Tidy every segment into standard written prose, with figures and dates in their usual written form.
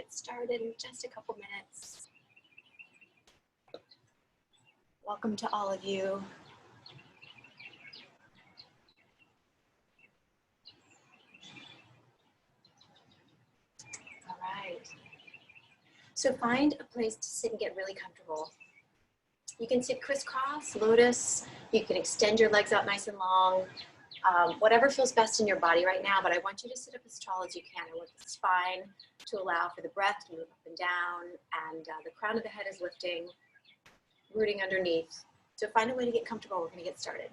get started in just a couple minutes. Welcome to all of you. All right. So find a place to sit and get really comfortable. You can sit crisscross, lotus. You can extend your legs out nice and long. Whatever feels best in your body right now, but I want you to sit up as tall as you can. I want the spine to allow for the breath to move up and down, and the crown of the head is lifting, rooting underneath. So find a way to get comfortable. We're going to get started.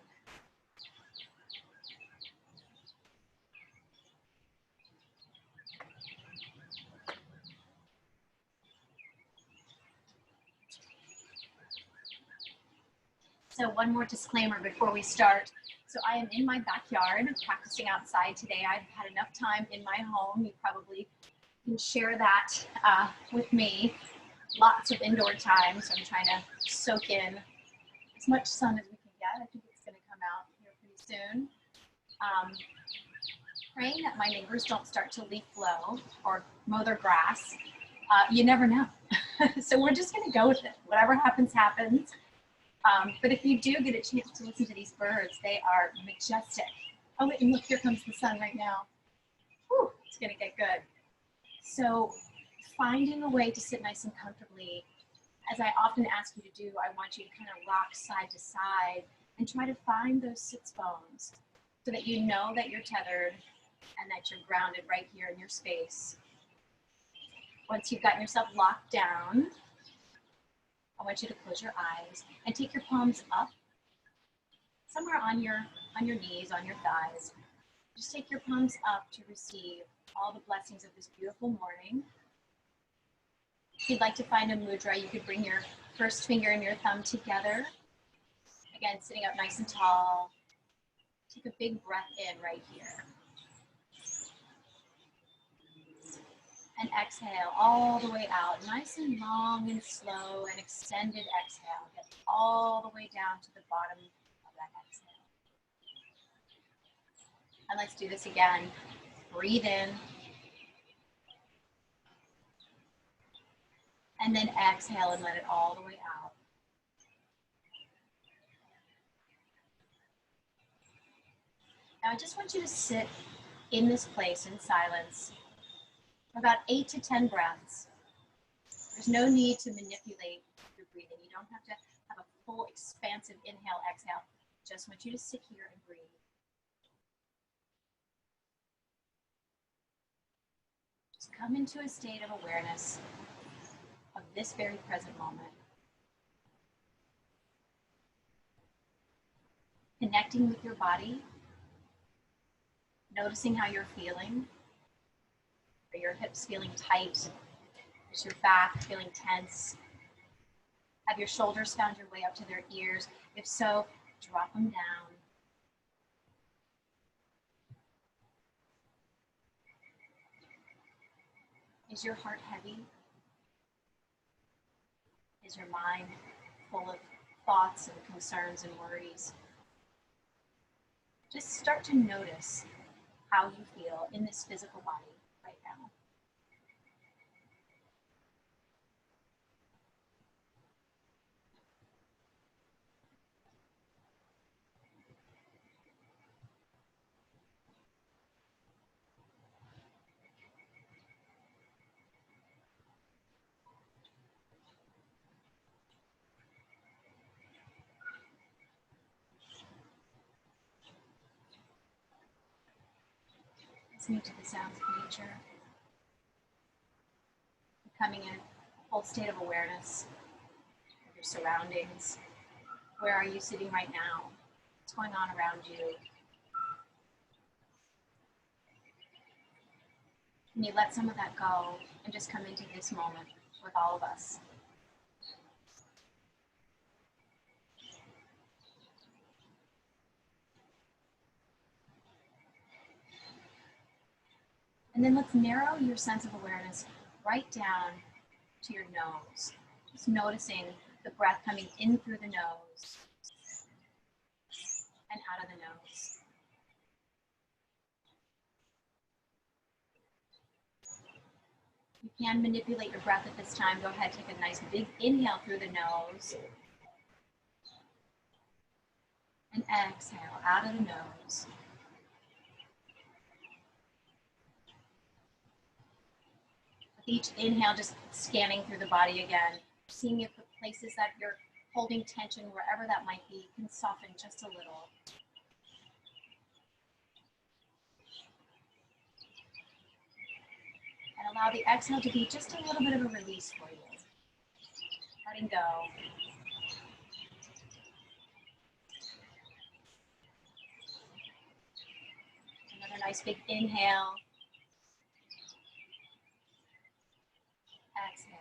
So one more disclaimer before we start. So I am in my backyard practicing outside today. I've had enough time in my home. You probably can share that with me. Lots of indoor time, so I'm trying to soak in as much sun as we can get. I think it's going to come out here pretty soon. Praying that my neighbors don't start to leaf blow or mow their grass. You never know. So we're just going to go with it. Whatever happens, happens. But if you do get a chance to listen to these birds, they are majestic. Oh, and look, here comes the sun right now. Whew, it's going to get good. So finding a way to sit nice and comfortably, as I often ask you to do, I want you to kind of rock side to side and try to find those sits bones so that you know that you're tethered and that you're grounded right here in your space. Once you've gotten yourself locked down, I want you to close your eyes and take your palms up, somewhere on your knees, on your thighs. Just take your palms up to receive all the blessings of this beautiful morning. If you'd like to find a mudra, you could bring your first finger and your thumb together. Again, sitting up nice and tall. Take a big breath in right here. And exhale all the way out, nice and long and slow, and extended exhale. Get all the way down to the bottom of that exhale. And let's do this again. Breathe in. And then exhale and let it all the way out. Now I just want you to sit in this place in silence for about 8 to 10 breaths. There's no need to manipulate your breathing. You don't have to have a full expansive inhale, exhale. Just want you to sit here and breathe. Just come into a state of awareness of this very present moment. Connecting with your body, noticing how you're feeling. Are your hips feeling tight? Is your back feeling tense? Have your shoulders found your way up to their ears? If so, drop them down. Is your heart heavy? Is your mind full of thoughts and concerns and worries? Just start to notice how you feel in this physical body right now. Listening to the sounds of nature, becoming in a full state of awareness of your surroundings. Where are you sitting right now? What's going on around you? Can you let some of that go and just come into this moment with all of us? And then let's narrow your sense of awareness right down to your nose. Just noticing the breath coming in through the nose and out of the nose. You can manipulate your breath at this time. Go ahead, take a nice big inhale through the nose. And exhale out of the nose. With each inhale, just scanning through the body again, seeing if the places that you're holding tension, wherever that might be, can soften just a little. And allow the exhale to be just a little bit of a release for you. Letting go. Another nice big inhale. Exhale.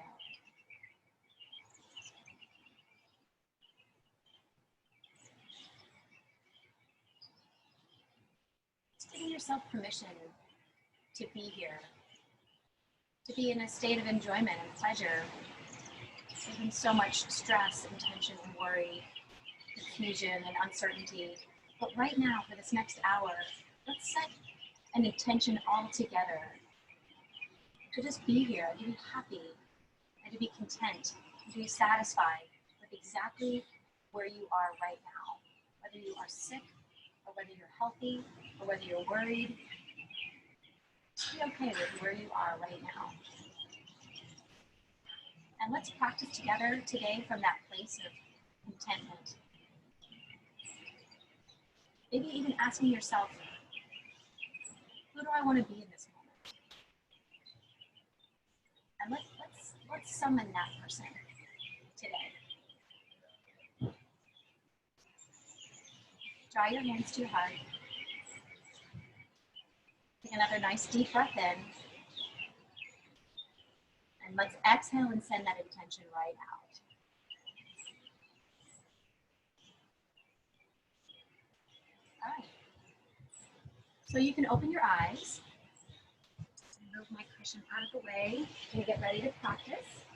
Just giving yourself permission to be here, to be in a state of enjoyment and pleasure, given so much stress and tension and worry, confusion and uncertainty. But right now, for this next hour, let's set an intention all together to just be here, to be happy, and to be content, and to be satisfied with exactly where you are right now. Whether you are sick, or whether you're healthy, or whether you're worried, just be okay with where you are right now. And let's practice together today from that place of contentment. Maybe even asking yourself, who do I want to be in this moment? And let's summon that person today. Draw your hands to your heart. Take another nice deep breath in. And let's exhale and send that intention right out. All right. So you can open your eyes. Move my cushion out of the way and get ready to practice.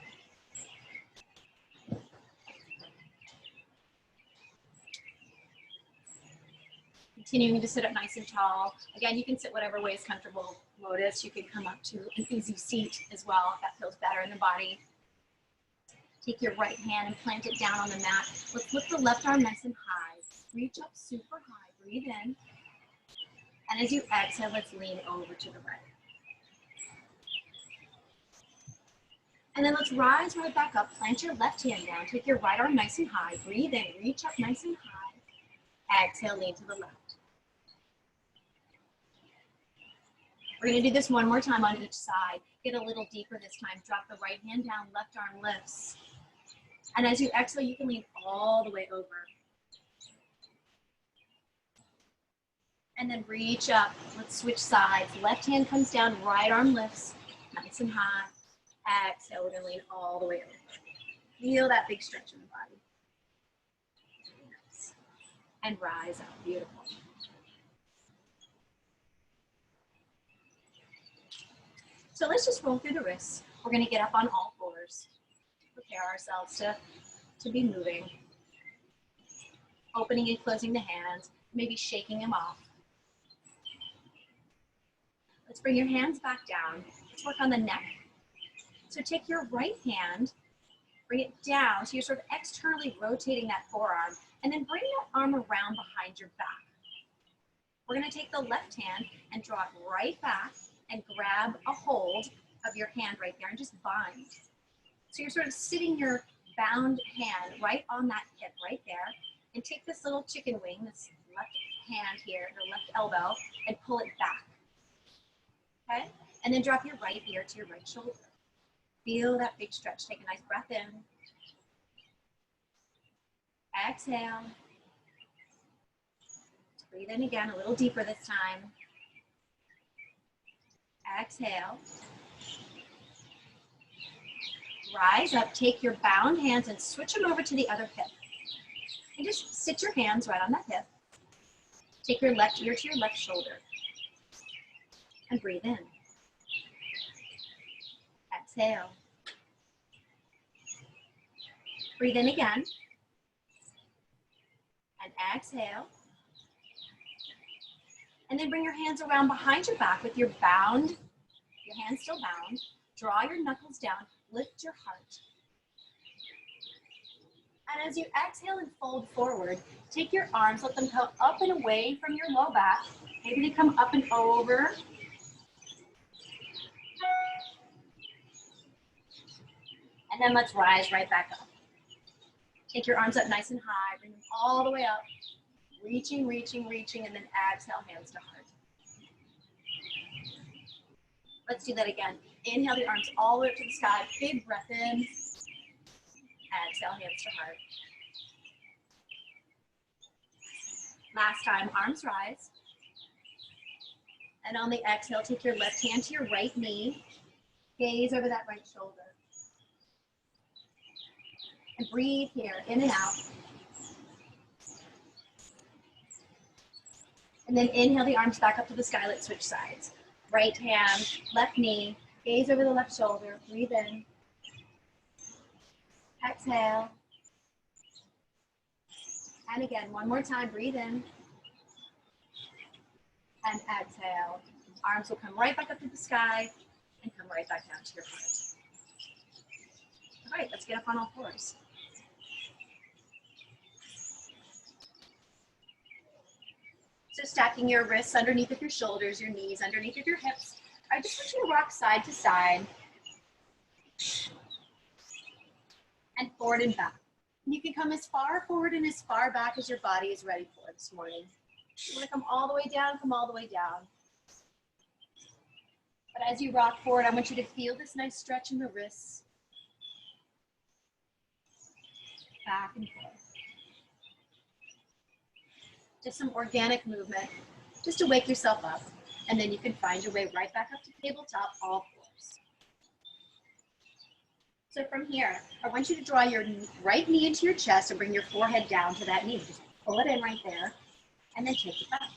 Continuing to sit up nice and tall. Again, you can sit whatever way is comfortable. Lotus, you can come up to an easy seat as well if that feels better in the body. Take your right hand and plant it down on the mat. Let's lift the left arm nice and high. Reach up super high. Breathe in. And as you exhale, let's lean over to the right. And then let's rise right back up. Plant your left hand down. Take your right arm nice and high. Breathe in. Reach up nice and high. Exhale, lean to the left. We're going to do this one more time on each side. Get a little deeper this time. Drop the right hand down. Left arm lifts. And as you exhale, you can lean all the way over. And then reach up. Let's switch sides. Left hand comes down. Right arm lifts. Nice and high. Exhale, we're going to lean all the way over. Feel that big stretch in the body. Nice. And rise up. Beautiful. So let's just roll through the wrists. We're going to get up on all fours. Prepare ourselves to be moving. Opening and closing the hands. Maybe shaking them off. Let's bring your hands back down. Let's work on the neck. So take your right hand, bring it down. So you're sort of externally rotating that forearm, and then bring that arm around behind your back. We're going to take the left hand and draw it right back and grab a hold of your hand right there and just bind. So you're sort of sitting your bound hand right on that hip right there, and take this little chicken wing, this left hand here, the left elbow, and pull it back. Okay? And then drop your right ear to your right shoulder. Feel that big stretch. Take a nice breath in. Exhale. Breathe in again, a little deeper this time. Exhale. Rise up, take your bound hands and switch them over to the other hip. And just sit your hands right on that hip. Take your left ear to your left shoulder. And breathe in. Exhale. Breathe in again. And exhale. And then bring your hands around behind your back with your hands still bound. Draw your knuckles down, lift your heart. And as you exhale and fold forward, take your arms, let them come up and away from your low back. Maybe they come up and over. And then let's rise right back up. Take your arms up nice and high, bring them all the way up. Reaching, reaching, reaching, and then exhale, hands to heart. Let's do that again. Inhale the arms all the way up to the sky. Big breath in. Exhale, hands to heart. Last time, arms rise. And on the exhale, take your left hand to your right knee. Gaze over that right shoulder. And breathe here, in and out. And then inhale the arms back up to the sky. Let's switch sides. Right hand, left knee. Gaze over the left shoulder. Breathe in. Exhale. And again, one more time. Breathe in. And exhale. Arms will come right back up to the sky and come right back down to your heart. All right, let's get up on all fours. So stacking your wrists underneath of your shoulders, your knees underneath of your hips. I just want you to rock side to side and forward and back. And you can come as far forward and as far back as your body is ready for this morning. You want to come all the way down, come all the way down. But as you rock forward, I want you to feel this nice stretch in the wrists. Back and forth. Just some organic movement, just to wake yourself up. And then you can find your way right back up to tabletop, all fours. So from here, I want you to draw your right knee into your chest and bring your forehead down to that knee. Just pull it in right there, and then take it back.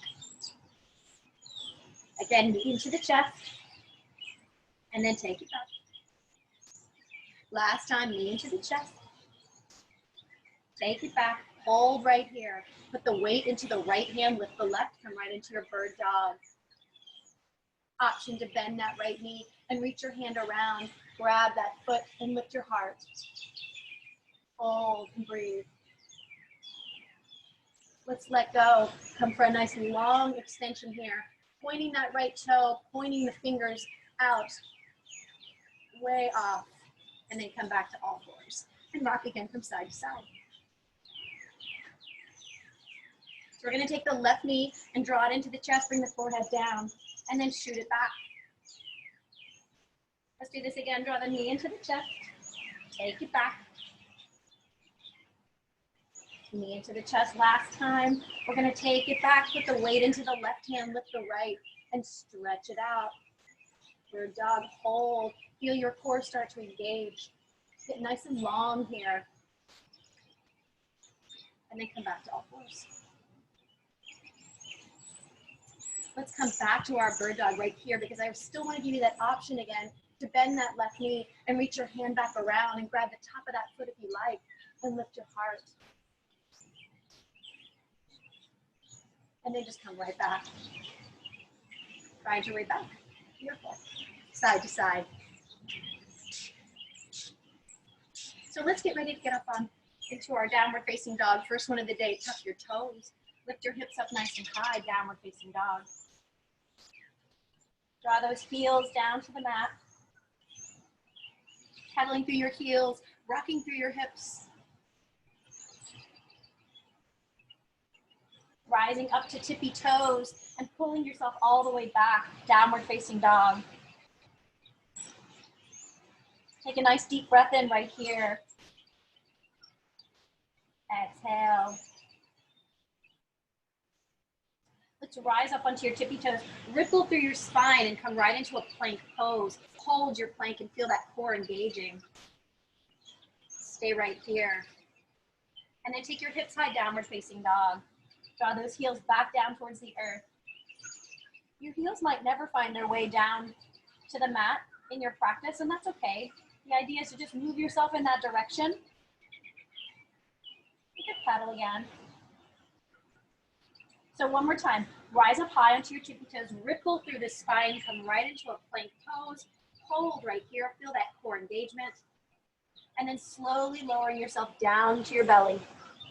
Again, knee into the chest, and then take it back. Last time, knee into the chest. Take it back. Hold right here. Put the weight into the right hand, lift the left, come right into your bird dog. Option to bend that right knee and reach your hand around. Grab that foot and lift your heart. Hold and breathe. Let's let go. Come for a nice long extension here. Pointing that right toe, pointing the fingers out, way off. And then come back to all fours. And rock again from side to side. So we're going to take the left knee and draw it into the chest, bring the forehead down, and then shoot it back. Let's do this again. Draw the knee into the chest, take it back. Knee into the chest. Last time, we're going to take it back, put the weight into the left hand, lift the right, and stretch it out. Bird dog, hold. Feel your core start to engage. Get nice and long here. And then come back to all fours. Let's come back to our bird dog right here because I still want to give you that option again to bend that left knee and reach your hand back around and grab the top of that foot if you like and lift your heart. And then just come right back. Find your way back. Beautiful. Side to side. So let's get ready to get up on into our downward facing dog. First one of the day. Tuck your toes. Lift your hips up nice and high. Downward facing dog. Draw those heels down to the mat. Pedaling through your heels, rocking through your hips. Rising up to tippy toes and pulling yourself all the way back. Downward facing dog. Take a nice deep breath in right here. Exhale. Let's rise up onto your tippy toes. Ripple through your spine and come right into a plank pose. Hold your plank and feel that core engaging. Stay right here. And then take your hips high, downward facing dog. Draw those heels back down towards the earth. Your heels might never find their way down to the mat in your practice, and that's okay. The idea is to just move yourself in that direction. You can pedal again. So one more time, rise up high onto your tippy toes, ripple through the spine, come right into a plank pose, hold right here. Feel that core engagement. And then slowly lowering yourself down to your belly,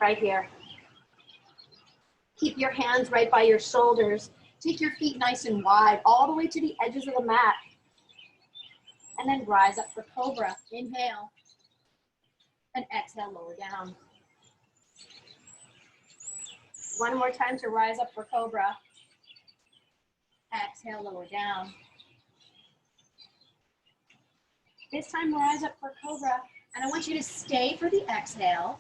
right here. Keep your hands right by your shoulders. Take your feet nice and wide, all the way to the edges of the mat. And then rise up for cobra. Inhale. And exhale, lower down. One more time to rise up for cobra. Exhale, lower down. This time, rise up for cobra. And I want you to stay for the exhale.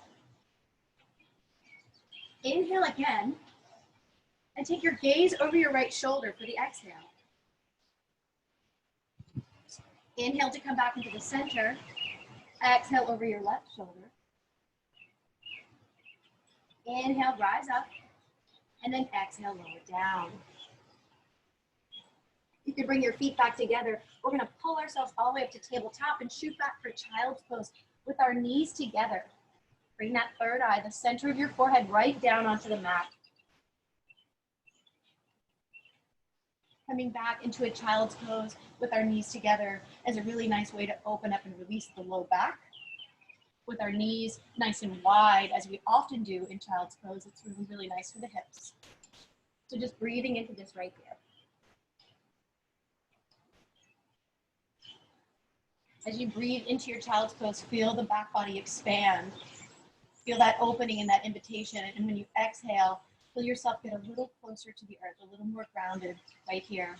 Inhale again. And take your gaze over your right shoulder for the exhale. Inhale to come back into the center. Exhale over your left shoulder. Inhale, rise up. And then exhale, lower down. You can bring your feet back together. We're going to pull ourselves all the way up to tabletop and shoot back for child's pose with our knees together. Bring that third eye, the center of your forehead, right down onto the mat. Coming back into a child's pose with our knees together is a really nice way to open up and release the low back. With our knees nice and wide, as we often do in child's pose, it's really, really nice for the hips. So just breathing into this right here. As you breathe into your child's pose, feel the back body expand. Feel that opening and that invitation. And when you exhale, feel yourself get a little closer to the earth, a little more grounded right here.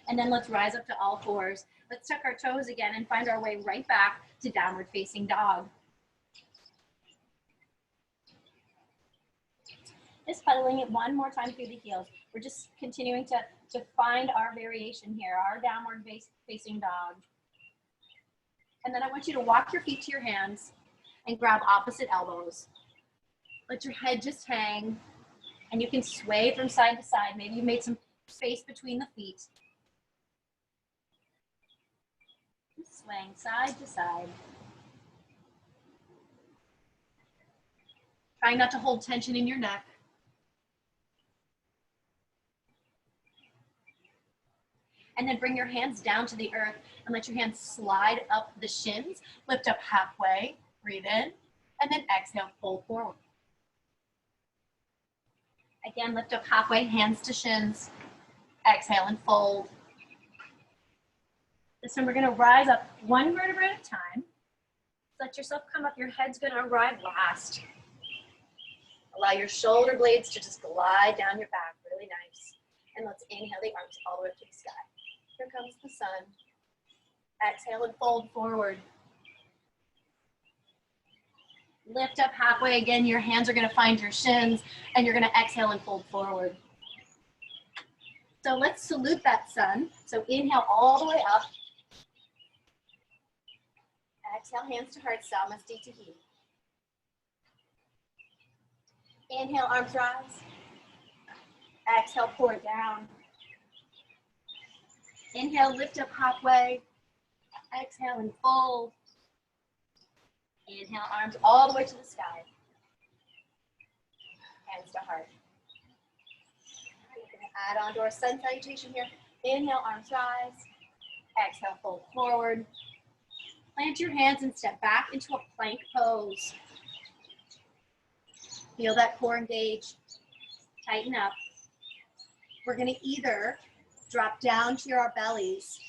And then let's rise up to all fours. Let's tuck our toes again and find our way right back to downward facing dog. Just pedaling it one more time through the heels. We're just continuing to find our variation here, our downward facing dog. And then I want you to walk your feet to your hands and grab opposite elbows. Let your head just hang, and you can sway from side to side. Maybe you made some space between the feet. Just swaying side to side. Trying not to hold tension in your neck. And then bring your hands down to the earth and let your hands slide up the shins. Lift up halfway, breathe in, and then exhale, fold forward. Again, lift up halfway, hands to shins. Exhale and fold. This time we're gonna rise up one vertebra at a time. Let yourself come up, your head's gonna arrive last. Allow your shoulder blades to just glide down your back, really nice. And let's inhale the arms all the way up to the sky. Here comes the sun. Exhale and fold forward. Lift up halfway again. Your hands are going to find your shins, and you're going to exhale and fold forward. So let's salute that sun. So inhale all the way up. Exhale, hands to heart, Namaste Tahi. Inhale, arms rise. Exhale, pour it down. Inhale, lift up halfway. Exhale and fold. Inhale, arms all the way to the sky. Hands to heart. We're going to add on to our sun salutation here. Inhale, arms rise. Exhale, fold forward. Plant your hands and step back into a plank pose. Feel that core engage. Tighten up. We're going to either drop down to our bellies.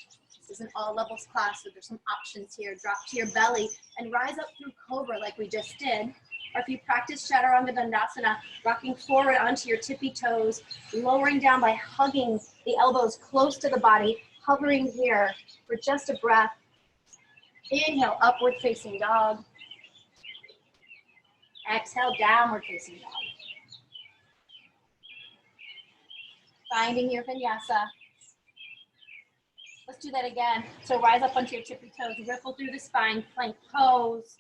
This is an all levels class, so there's some options here. Drop to your belly and rise up through cobra like we just did. Or if you practice Chaturanga Dandasana, rocking forward onto your tippy toes, lowering down by hugging the elbows close to the body, hovering here for just a breath. Inhale, upward facing dog. Exhale, downward facing dog. Finding your vinyasa. Let's do that again. So rise up onto your tippy toes, ripple through the spine, plank pose.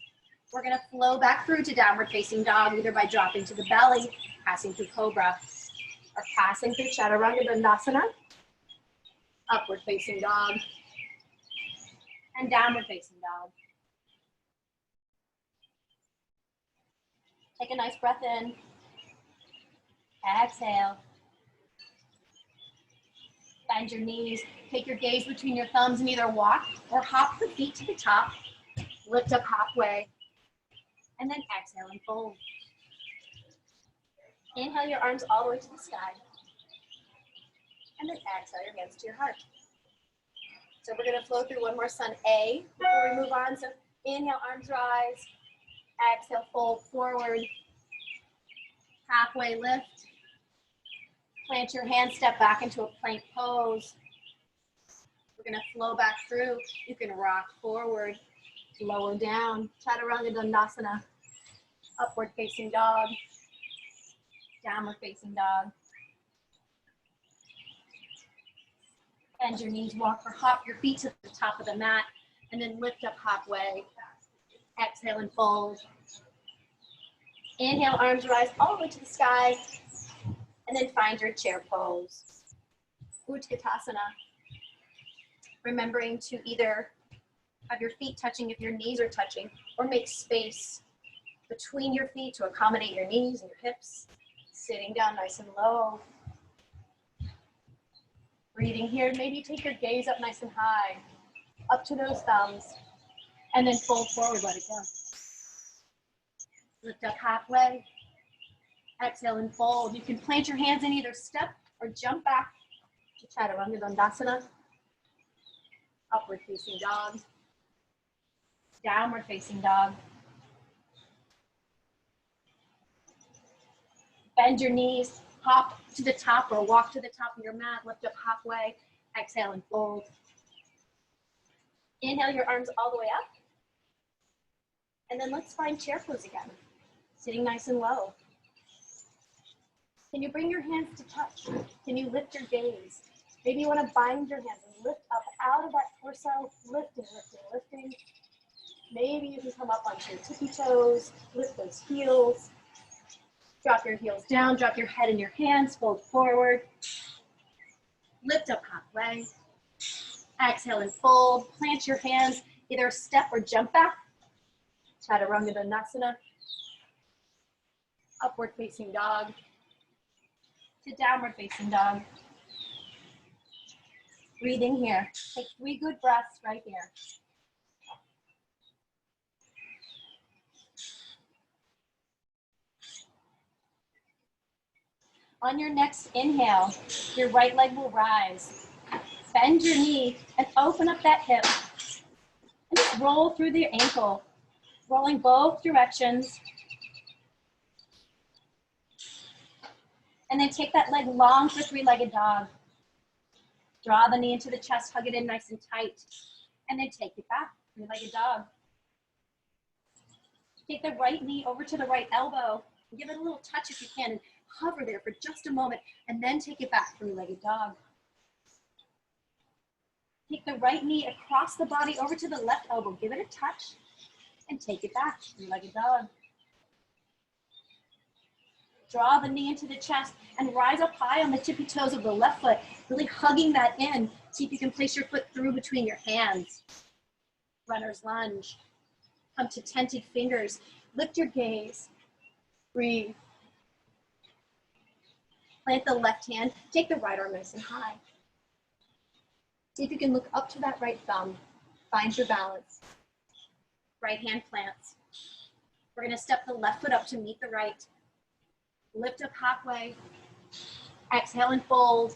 We're gonna flow back through to downward facing dog, either by dropping to the belly, passing through cobra, or passing through Chaturanga Dandasana, upward facing dog, and downward facing dog. Take a nice breath in. Exhale. Bend your knees. Take your gaze between your thumbs and either walk or hop the feet to the top. Lift up halfway. And then exhale and fold. Inhale your arms all the way to the sky. And then exhale your hands to your heart. So we're going to flow through one more sun A before we move on. So inhale, arms rise. Exhale, fold forward. Halfway lift. Plant your hands, step back into a plank pose. We're going to flow back through. You can rock forward, lower down. Chaturanga Dandasana. Upward facing dog. Downward facing dog. Bend your knees, walk or hop your feet to the top of the mat, and then lift up halfway. Exhale and fold. Inhale, arms rise all the way to the sky, and then find your chair pose. Utkatasana. Remembering to either have your feet touching if your knees are touching, or make space between your feet to accommodate your knees and your hips. Sitting down nice and low. Breathing here, maybe take your gaze up nice and high, up to those thumbs, and then fold forward, let it go. Lift up halfway, exhale and fold. You can plant your hands in either step or jump back to Chaturanga Dandasana. Upward facing dog, downward facing dog. Bend your knees, hop to the top or walk to the top of your mat, lift up halfway, exhale and fold. Inhale your arms all the way up. And then let's find chair pose again, sitting nice and low. Can you bring your hands to touch? Can you lift your gaze? Maybe you want to bind your hands and lift up out of that torso, lifting, lifting, lifting. Maybe you can come up onto your tippy toes, lift those heels. Drop your heels down, drop your head in your hands, fold forward. Lift up halfway. Exhale and fold. Plant your hands, either step or jump back. Chaturanga Dandasana. Upward facing dog to downward facing dog. Breathing here. Take 3 good breaths right here. On your next inhale, your right leg will rise. Bend your knee and open up that hip. And just roll through the ankle, rolling both directions. And then take that leg long for 3-legged dog. Draw the knee into the chest, hug it in nice and tight. And then take it back, 3-legged dog. Take the right knee over to the right elbow. Give it a little touch if you can, and hover there for just a moment, and then take it back, 3-legged dog. Take the right knee across the body over to the left elbow. Give it a touch, and take it back, 3-legged dog. Draw the knee into the chest, and rise up high on the tippy toes of the left foot, really hugging that in. See if you can place your foot through between your hands. Runner's lunge. Come to tented fingers. Lift your gaze. Breathe. Plant the left hand, take the right arm nice and high. See if you can look up to that right thumb. Find your balance. Right hand plants. We're gonna step the left foot up to meet the right. Lift up halfway. Exhale and fold.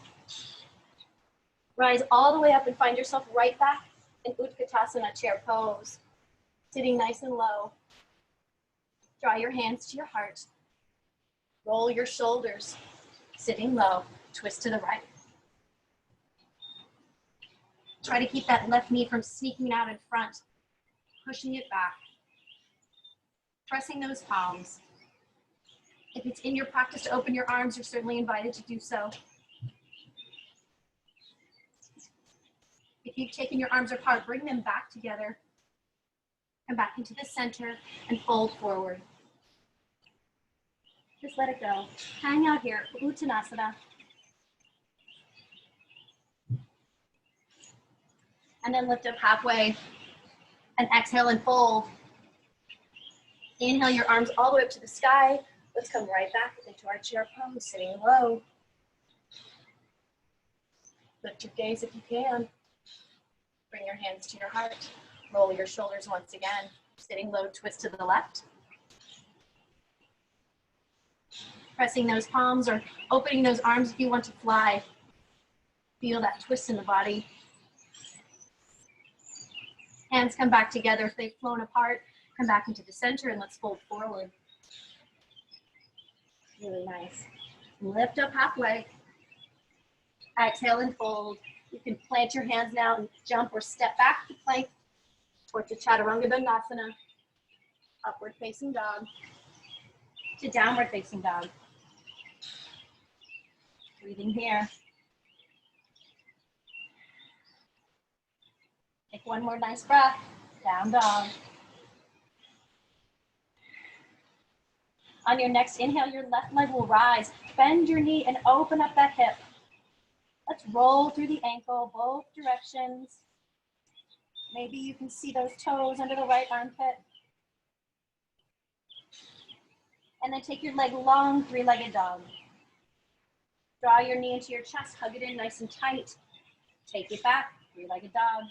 Rise all the way up and find yourself right back in Utkatasana, chair pose. Sitting nice and low. Draw your hands to your heart. Roll your shoulders. Sitting low, twist to the right. Try to keep that left knee from sneaking out in front, pushing it back. Pressing those palms. If it's in your practice to open your arms, you're certainly invited to do so. If you've taken your arms apart, bring them back together and back into the center and fold forward. Just let it go. Hang out here, Uttanasana. And then lift up halfway and exhale and fold. Inhale your arms all the way up to the sky. Let's come right back into our chair pose, sitting low. Lift your gaze if you can. Bring your hands to your heart. Roll your shoulders once again. Sitting low, twist to the left. Pressing those palms or opening those arms if you want to fly. Feel that twist in the body. Hands come back together. If they've flown apart, come back into the center and let's fold forward. Really nice. Lift up halfway. Exhale and fold. You can plant your hands now and jump or step back to plank towards Chaturanga Dandasana. Upward facing dog to downward facing dog. Breathing here. Take one more nice breath. Down dog. On your next inhale, your left leg will rise. Bend your knee and open up that hip. Let's roll through the ankle, both directions. Maybe you can see those toes under the right armpit. And then take your leg long, three-legged dog. Draw your knee into your chest, hug it in nice and tight. Take it back, three-legged dog.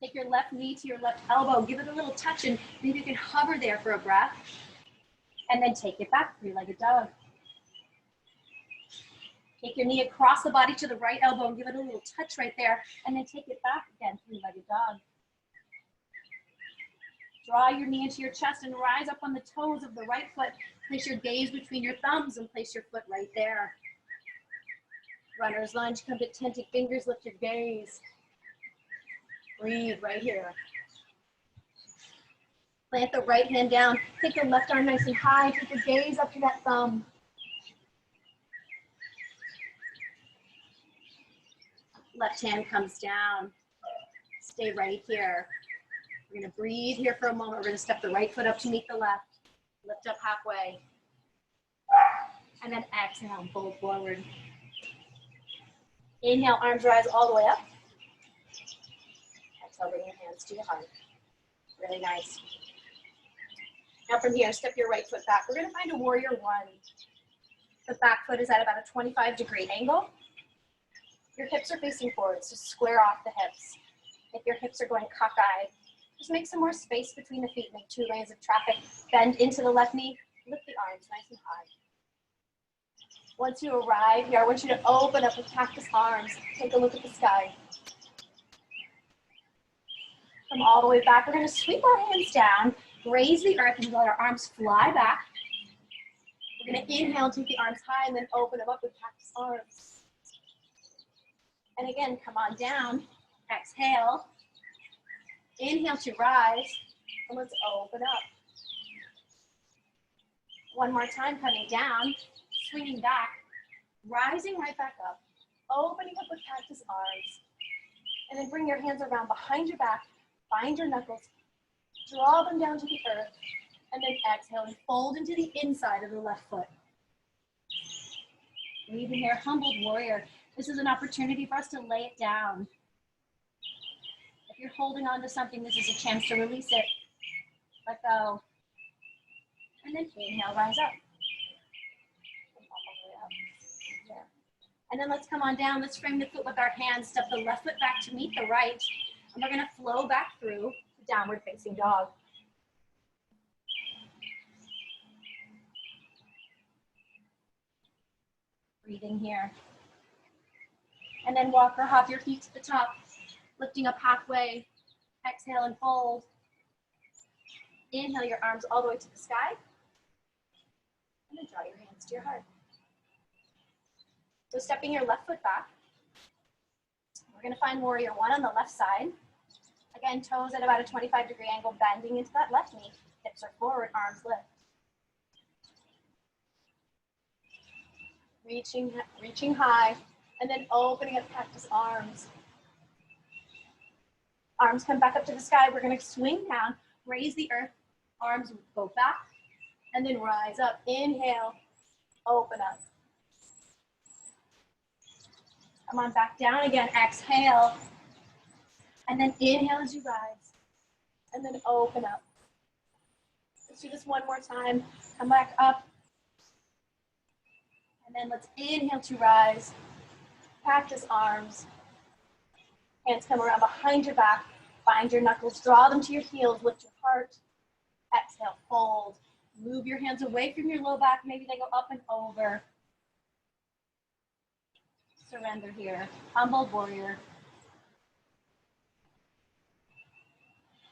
Take your left knee to your left elbow, give it a little touch, and maybe you can hover there for a breath. And then take it back, three-legged dog. Take your knee across the body to the right elbow and give it a little touch right there, and then take it back again, three-legged dog. Draw your knee into your chest and rise up on the toes of the right foot. Place your gaze between your thumbs and place your foot right there. Runner's lunge, come to tented fingers, lift your gaze. Breathe right here. Plant the right hand down. Take the left arm nice and high. Take your gaze up to that thumb. Left hand comes down. Stay right here. We're gonna breathe here for a moment. We're gonna step the right foot up to meet the left. Lift up halfway. And then exhale and fold forward. Inhale, arms rise all the way up. Exhale, bring your hands to your heart. Really nice. Now from here, step your right foot back. We're gonna find a warrior one. The back foot is at about a 25-degree angle. Your hips are facing forward, so square off the hips. If your hips are going cockeyed, just make some more space between the feet, make 2 lanes of traffic. Bend into the left knee, lift the arms nice and high. Once you arrive here, I want you to open up with cactus arms. Take a look at the sky. Come all the way back. We're gonna sweep our hands down, raise the earth, and let our arms fly back. We're gonna inhale, take the arms high, and then open them up with cactus arms. And again, come on down, exhale. Inhale to rise, and let's open up. One more time, coming down, swinging back, rising right back up, opening up with cactus arms. And then bring your hands around behind your back, find your knuckles, draw them down to the earth, and then exhale and fold into the inside of the left foot. Breathing here, humbled warrior. This is an opportunity for us to lay it down. If you're holding on to something, this is a chance to release it. Let go. And then inhale, rise up. Yeah. And then let's come on down. Let's frame the foot with our hands. Step the left foot back to meet the right. And we're going to flow back through the downward facing dog. Breathing here. And then walk or hop your feet to the top. Lifting up halfway, exhale and fold. Inhale your arms all the way to the sky. And then draw your hands to your heart. So stepping your left foot back, we're gonna find warrior one on the left side. Again, toes at about a 25-degree angle, bending into that left knee. Hips are forward, arms lift. Reaching high, and then opening up cactus arms. Arms come back up to the sky. We're gonna swing down, raise the earth, arms go back, and then rise up. Inhale, open up. Come on back down again, exhale. And then inhale as you rise, and then open up. Let's do this one more time. Come back up. And then let's inhale to rise, Cactus arms. Hands come around behind your back. Find your knuckles, draw them to your heels, lift your heart. Exhale, fold. Move your hands away from your low back. Maybe they go up and over. Surrender here. Humble warrior.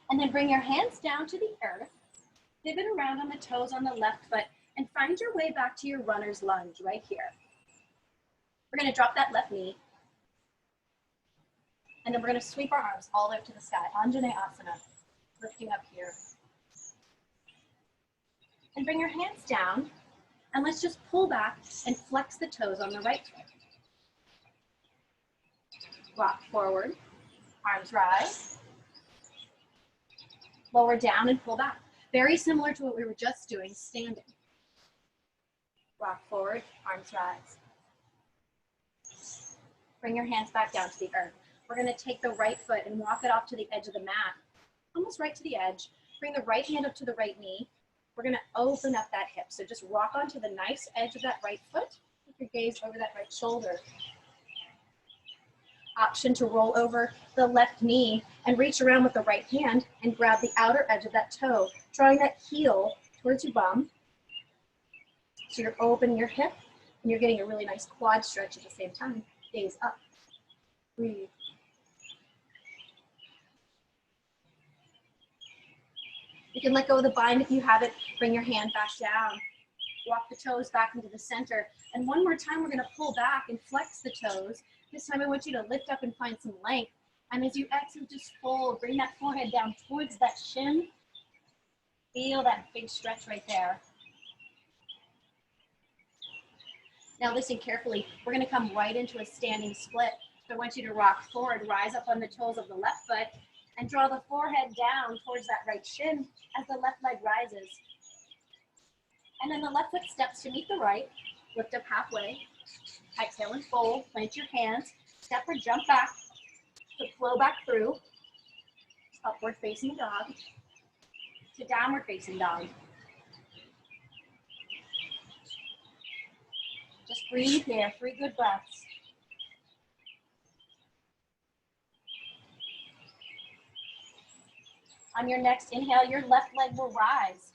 And then bring your hands down to the earth. Pivot around on the toes on the left foot and find your way back to your runner's lunge right here. We're going to drop that left knee. And then we're going to sweep our arms all the way up to the sky. Anjaneyasana, lifting up here. And bring your hands down. And let's just pull back and flex the toes on the right foot. Rock forward. Arms rise. Lower down and pull back. Very similar to what we were just doing, standing. Rock forward, arms rise. Bring your hands back down to the earth. We're going to take the right foot and walk it off to the edge of the mat, almost right to the edge. Bring the right hand up to the right knee. We're going to open up that hip. So just rock onto the nice edge of that right foot. Keep your gaze over that right shoulder. Option to roll over the left knee and reach around with the right hand and grab the outer edge of that toe, drawing that heel towards your bum. So you're opening your hip and you're getting a really nice quad stretch at the same time. Gaze up. Breathe. You can let go of the bind if you have it. Bring your hand back down. Walk the toes back into the center. And one more time, we're going to pull back and flex the toes. This time, I want you to lift up and find some length. And as you exhale, just fold. Bring that forehead down towards that shin. Feel that big stretch right there. Now listen carefully. We're going to come right into a standing split. So I want you to rock forward, rise up on the toes of the left foot, and draw the forehead down towards that right shin as the left leg rises. And then the left foot steps to meet the right. Lift up halfway. Exhale and fold. Plant your hands. Step or jump back to flow back through. Upward facing dog to downward facing dog. Just breathe here. 3 good breaths. On your next inhale, your left leg will rise.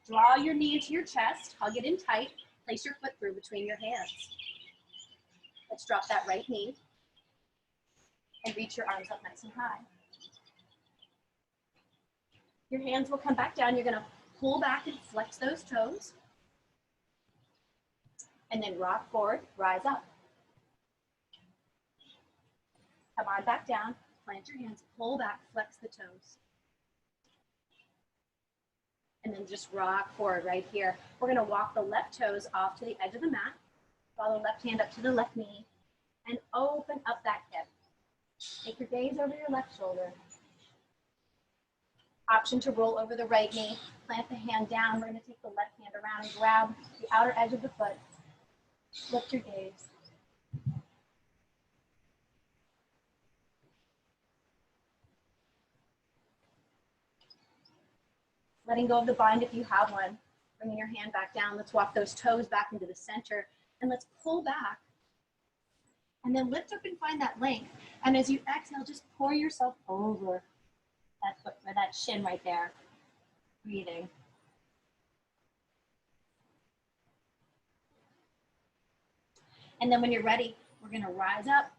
Draw your knee into your chest, hug it in tight, place your foot through between your hands. Let's drop that right knee and reach your arms up nice and high. Your hands will come back down. You're gonna pull back and flex those toes. And then rock forward, rise up. Come on back down, plant your hands, pull back, flex the toes. And then just rock forward right here. We're gonna walk the left toes off to the edge of the mat, draw the left hand up to the left knee, and open up that hip. Take your gaze over your left shoulder. Option to roll over the right knee, plant the hand down. We're gonna take the left hand around and grab the outer edge of the foot. Lift your gaze. Letting go of the bind if you have one. Bringing your hand back down. Let's walk those toes back into the center. And let's pull back. And then lift up and find that length. And as you exhale, just pour yourself over that foot, or that shin right there. Breathing. And then when you're ready, we're gonna rise up.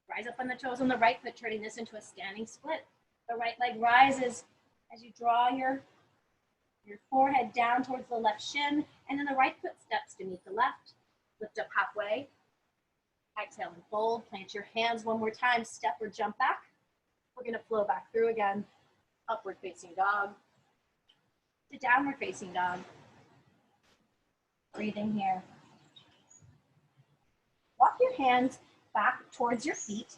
Rise up on the toes on the right foot, turning this into a standing split. The right leg rises as you draw your forehead down towards the left shin, and then the right foot steps to meet the left. Lift up halfway. Exhale and fold. Plant your hands one more time. Step or jump back. We're gonna flow back through again. Upward facing dog to downward facing dog. Breathing here. Walk your hands back towards your feet.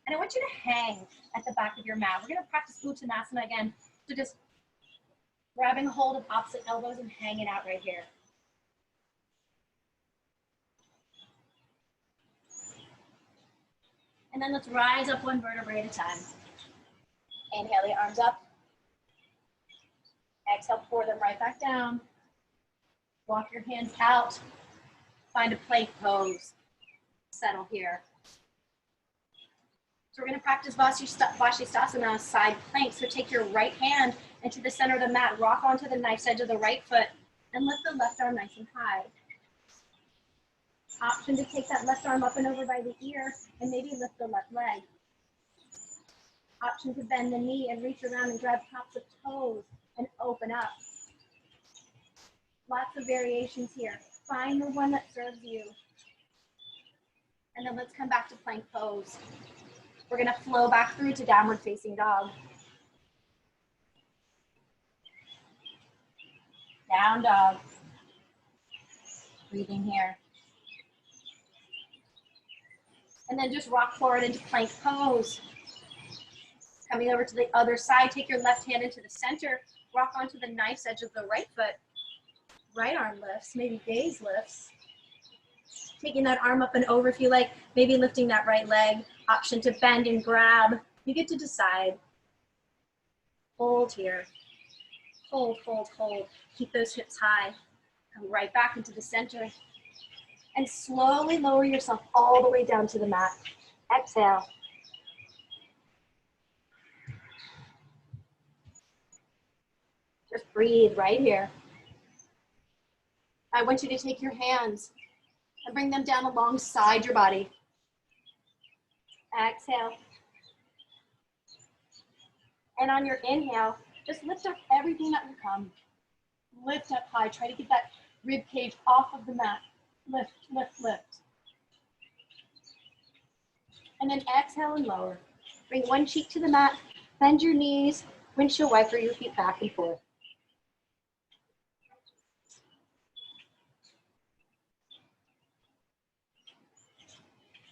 And I want you to hang at the back of your mat. We're gonna practice Uttanasana again. So just grabbing hold of opposite elbows and hanging out right here. And then let's rise up one vertebrae at a time. Inhale the arms up. Exhale, pour them right back down. Walk your hands out. Find a plank pose. settle here. So we're going to practice Vashisthasana, side plank. So take your right hand into the center of the mat, rock onto the knife's edge of the right foot, and lift the left arm nice and high. Option to take that left arm up and over by the ear and maybe lift the left leg. Option to bend the knee and reach around and grab tops of toes and open up. Lots of variations here. Find the one that serves you. And then let's come back to plank pose. We're going to flow back through to downward facing dog. Down dog. Breathing here. And then just rock forward into plank pose. Coming over to the other side, take your left hand into the center, rock onto the knife's edge of the right foot. Right arm lifts, maybe gaze lifts. Taking that arm up and over if you like, maybe lifting that right leg. Option to bend and grab. You get to decide. Hold here. Hold, hold, hold. Keep those hips high. Come right back into the center. And slowly lower yourself all the way down to the mat. Exhale. Just breathe right here. I want you to take your hands and bring them down alongside your body. Exhale. And on your inhale, just lift up everything that will come. Lift up high. Try to get that rib cage off of the mat. Lift, lift, lift. And then exhale and lower. Bring one cheek to the mat. Bend your knees. Windshield wiper your feet back and forth.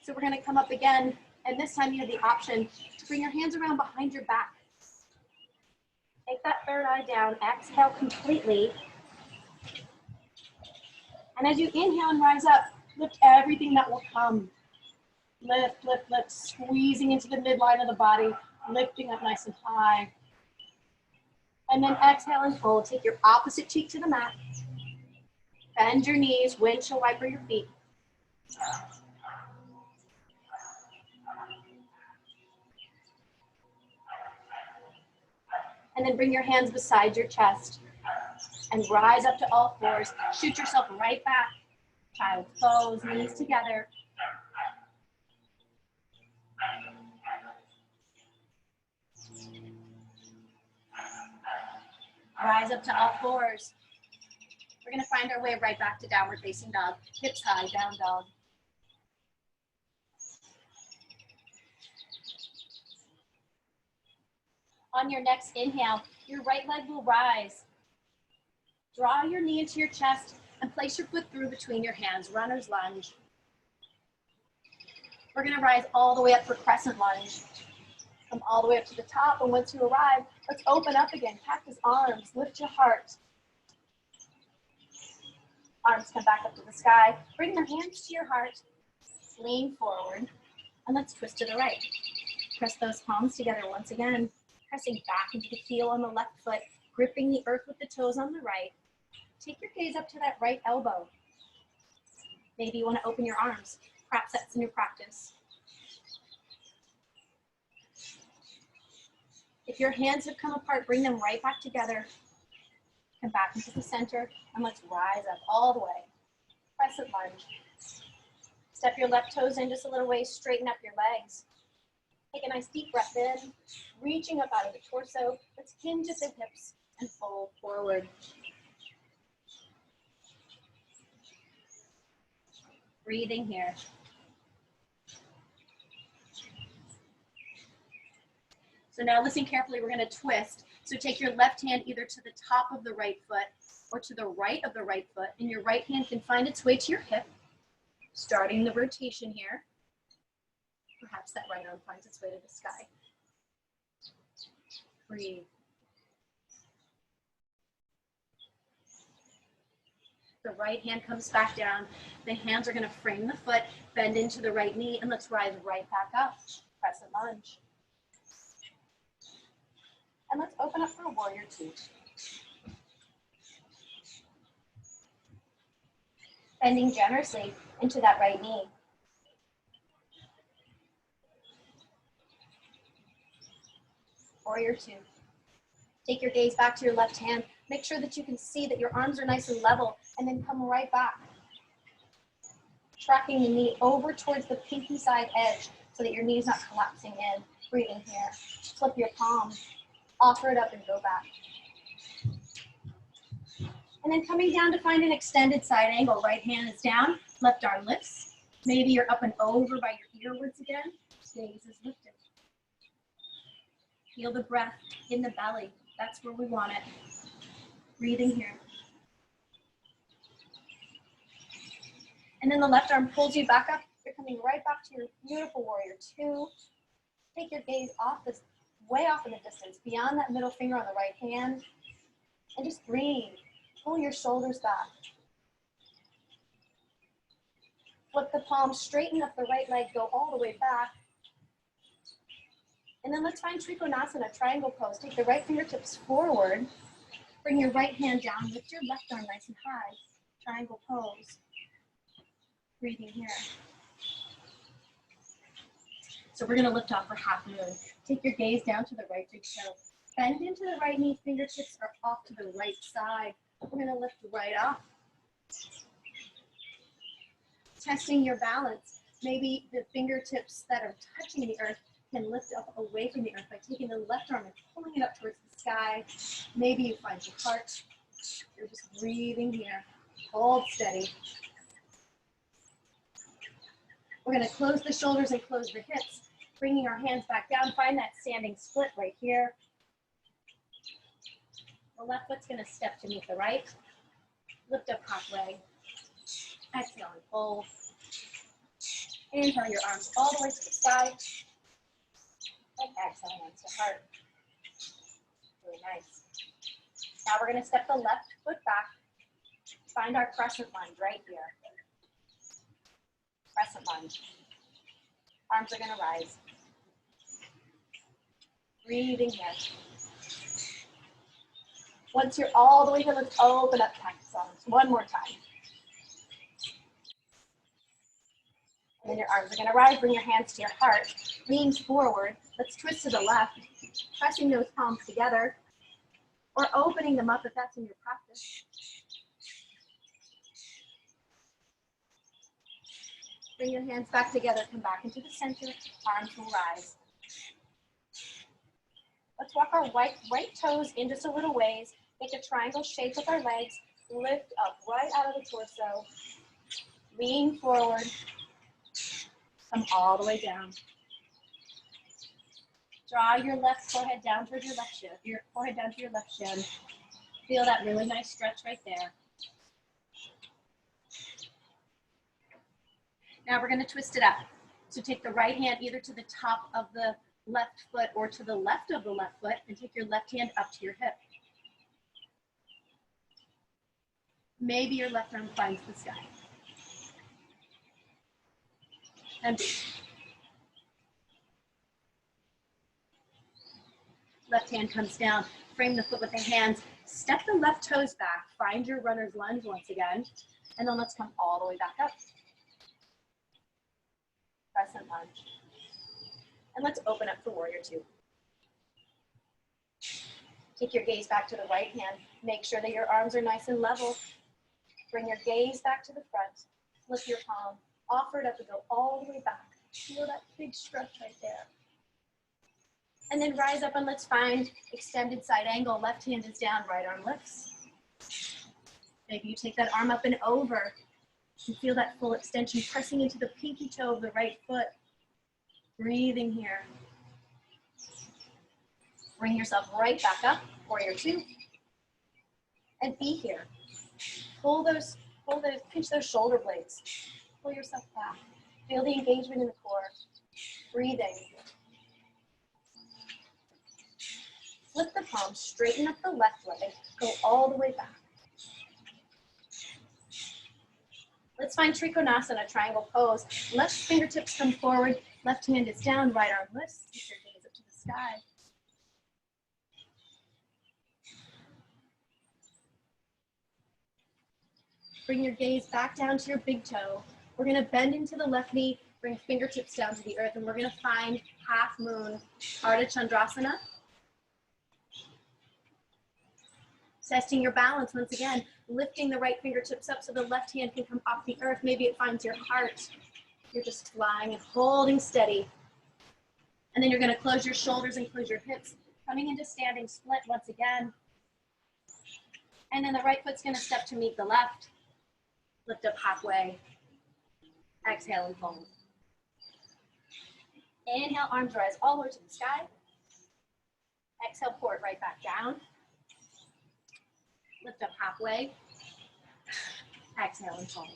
So we're going to come up again, and this time you have the option to bring your hands around behind your back. Take that third eye down, exhale completely. And as you inhale and rise up, lift everything that will come. Lift, lift, lift, squeezing into the midline of the body, lifting up nice and high. And then exhale and fold. Take your opposite cheek to the mat. Bend your knees, windshield wiper your feet. And then bring your hands beside your chest and rise up to all fours. Shoot yourself right back. Child's pose, knees together. Rise up to all fours. We're going to find our way right back to downward facing dog. Hips high, down dog. On your next inhale, your right leg will rise. Draw your knee into your chest and place your foot through between your hands, runner's lunge. We're going to rise all the way up for crescent lunge. Come all the way up to the top, and once you arrive, let's open up again. Cactus arms, lift your heart. Arms come back up to the sky. Bring the hands to your heart. Lean forward, and let's twist to the right. Press those palms together once again. Pressing back into the heel on the left foot, gripping the earth with the toes on the right. Take your gaze up to that right elbow. Maybe you want to open your arms. Perhaps that's a new practice. If your hands have come apart, bring them right back together. Come back into the center, and let's rise up all the way. Crescent lunge. Step your left toes in just a little ways, straighten up your legs. Take a nice deep breath in, reaching up out of the torso. Let's hinge at the hips and fold forward. Breathing here. So now listen carefully, we're going to twist. So take your left hand either to the top of the right foot or to the right of the right foot, and your right hand can find its way to your hip, starting the rotation here. Perhaps that right arm finds its way to the sky. Breathe. The right hand comes back down. The hands are going to frame the foot, bend into the right knee, and let's rise right back up. Crescent lunge. And let's open up for warrior two. Bending generously into that right knee. Warrior two. Take your gaze back to your left hand. Make sure that you can see that your arms are nice and level, and then come right back. Tracking the knee over towards the pinky side edge so that your knee is not collapsing in. Breathing here. Flip your palm. Offer it up and go back. And then coming down to find an extended side angle. Right hand is down, left arm lifts. Maybe you're up and over by your earwards again. Gaze is lifted. Feel the breath in the belly. That's where we want it. Breathing here. And then the left arm pulls you back up. You're coming right back to your beautiful warrior two. Take your gaze off this, way off in the distance, beyond that middle finger on the right hand. And just breathe. Pull your shoulders back. Flip the palm, straighten up the right leg, go all the way back. And then let's find Trikonasana, triangle pose. Take the right fingertips forward. Bring your right hand down. Lift your left arm nice and high. Triangle pose. Breathing here. So we're going to lift off for half moon. Take your gaze down to the right big toe. Bend into the right knee. Fingertips are off to the right side. We're going to lift right up. Testing your balance. Maybe the fingertips that are touching the earth can lift up away from the earth by taking the left arm and pulling it up towards the sky. Maybe you find your heart. You're just breathing here. Hold steady. We're going to close the shoulders and close the hips. Bringing our hands back down. Find that standing split right here. The left foot's going to step to meet the right. Lift up halfway. Exhale and fold. Inhale your arms all the way to the side. And exhale, hands to heart. Really nice. Now we're going to step the left foot back. Find our crescent lunge right here. Crescent lunge. Arms are going to rise. Breathing here. Once you're all the way here, let's open up cactus arms. One more time. And then your arms are going to rise. Bring your hands to your heart. Lean forward. Let's twist to the left. Pressing those palms together. Or opening them up if that's in your practice. Bring your hands back together. Come back into the center. Arms will rise. Let's walk our right toes in just a little ways. Make a triangle shape with our legs. Lift up right out of the torso. Lean forward. Come all the way down. Draw your left forehead down towards your left shin. Your forehead down to your left shin. Feel that really nice stretch right there. Now we're going to twist it up. So take the right hand either to the top of the left foot or to the left of the left foot and take your left hand up to your hip. Maybe your left arm finds the sky. And breathe. Left hand comes down. Frame the foot with the hands. Step the left toes back. Find your runner's lunge once again. And then let's come all the way back up. Crescent lunge. And let's open up for warrior two. Take your gaze back to the right hand. Make sure that your arms are nice and level. Bring your gaze back to the front. Flip your palm. Offer it up and go all the way back. Feel that big stretch right there. And then rise up and let's find extended side angle. Left hand is down, right arm lifts. Maybe you take that arm up and over. You feel that full extension pressing into the pinky toe of the right foot. Breathing here. Bring yourself right back up, warrior two. And be here. Pinch those shoulder blades. Pull yourself back. Feel the engagement in the core. Breathing. Flip the palm, straighten up the left leg, go all the way back. Let's find Trikonasana, triangle pose. Left fingertips come forward, left hand is down, right arm lifts. Keep your gaze up to the sky. Bring your gaze back down to your big toe. We're going to bend into the left knee, bring fingertips down to the earth, and we're going to find half moon, Ardha Chandrasana. Testing your balance once again, lifting the right fingertips up so the left hand can come off the earth. Maybe it finds your heart. You're just flying and holding steady. And then you're going to close your shoulders and close your hips, coming into standing split once again. And then the right foot's going to step to meet the left. Lift up halfway. Exhale and fold. Inhale, arms rise all the way to the sky. Exhale, pour it right back down. Lift up halfway. Exhale and fold.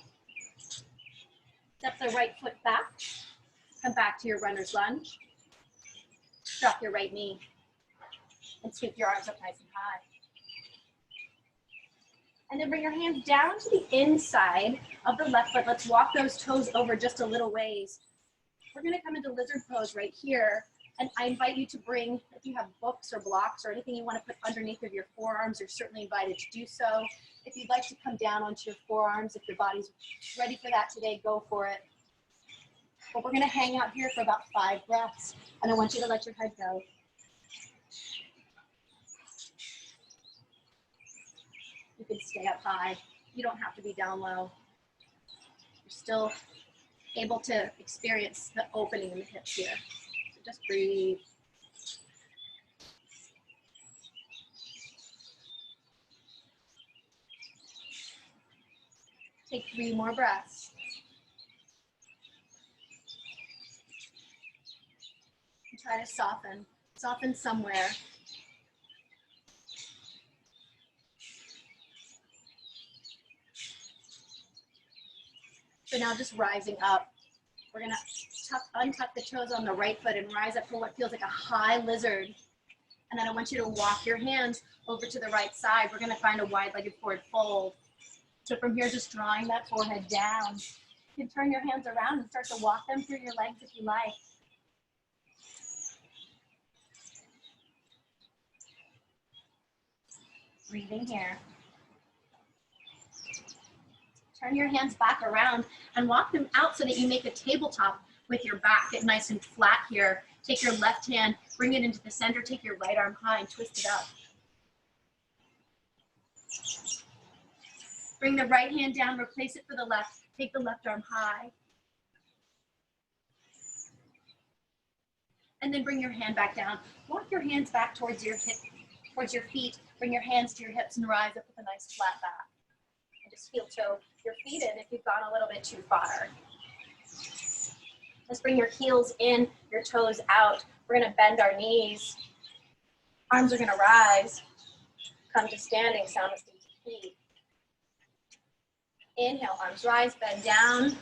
Step the right foot back. Come back to your runner's lunge. Drop your right knee. And scoop your arms up nice and high. And then bring your hands down to the inside of the left foot. Let's walk those toes over just a little ways. We're going to come into lizard pose right here. And I invite you to bring, if you have books or blocks or anything you want to put underneath of your forearms, you're certainly invited to do so. If you'd like to come down onto your forearms, if your body's ready for that today, go for it. But we're going to hang out here for about 5 breaths. And I want you to let your head go. You can stay up high. You don't have to be down low. You're still able to experience the opening in the hips here. So just breathe. Take 3 more breaths. And try to soften. Soften somewhere. So now just rising up. We're gonna untuck the toes on the right foot and rise up for what feels like a high lizard. And then I want you to walk your hands over to the right side. We're gonna find a wide-legged forward fold. So from here, just drawing that forehead down. You can turn your hands around and start to walk them through your legs if you like. Breathing here. Turn your hands back around and walk them out so that you make a tabletop with your back. Get nice and flat here. Take your left hand, bring it into the center, take your right arm high and twist it up. Bring the right hand down, replace it for the left. Take the left arm high. And then bring your hand back down. Walk your hands back towards your hip, towards your feet. Bring your hands to your hips and rise up with a nice flat back. And just heel toe your feet in if you've gone a little bit too far. Let's bring your heels in, your toes out. We're gonna bend our knees. Arms are gonna rise. Come to standing, sound asleep to feet. Inhale, arms rise, bend down.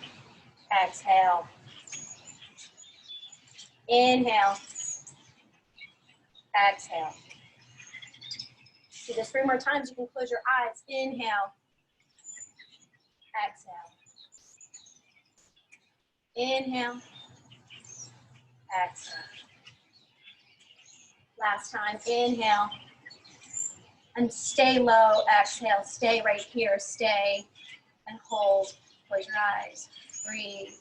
Exhale. Inhale. Exhale. Do this 3 more times. You can close your eyes. Inhale. Exhale. Inhale. Exhale. Last time. Inhale. And stay low. Exhale. Stay right here. Stay and hold. Close your eyes. Breathe.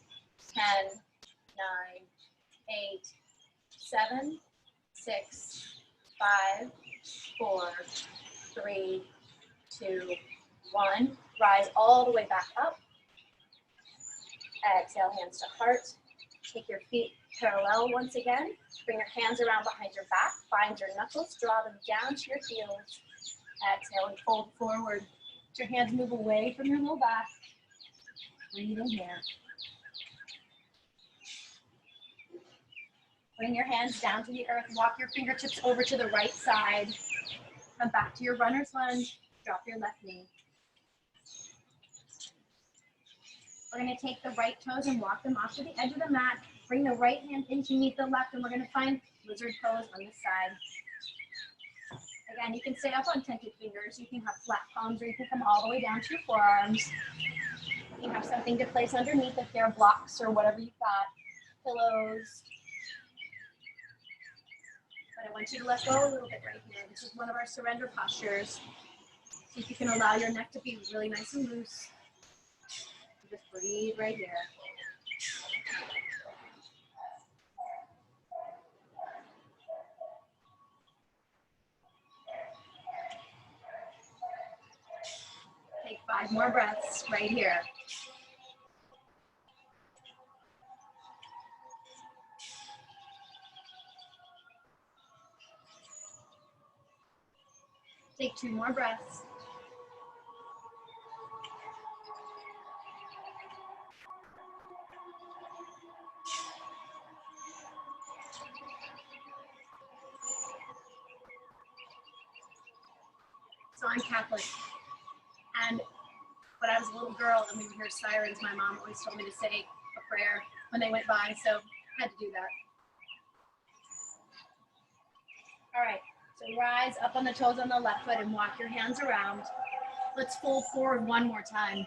10, 9, 8, 7, 6, 5, 4, 3, 2, 1. Rise all the way back up. Exhale, hands to heart. Take your feet parallel once again. Bring your hands around behind your back. Find your knuckles. Draw them down to your heels. Exhale and fold forward. Let your hands move away from your low back. Breathe in here. Bring your hands down to the earth. Walk your fingertips over to the right side. Come back to your runner's lunge. Drop your left knee. We're going to take the right toes and walk them off to the edge of the mat. Bring the right hand in to meet the left, and we're going to find lizard pose on this side. Again, you can stay up on tented fingers. You can have flat palms, or you can come all the way down to your forearms. You have something to place underneath if there are blocks or whatever you've got, pillows. But I want you to let go a little bit right here. This is one of our surrender postures. See if you can allow your neck to be really nice and loose. Just breathe right here. 5 more breaths right here. Take 2 more breaths. So I'm Catholic, and when I was a little girl and we would hear sirens, my mom always told me to say a prayer when they went by, so I had to do that. All right, so rise up on the toes on the left foot and walk your hands around. Let's fold forward one more time.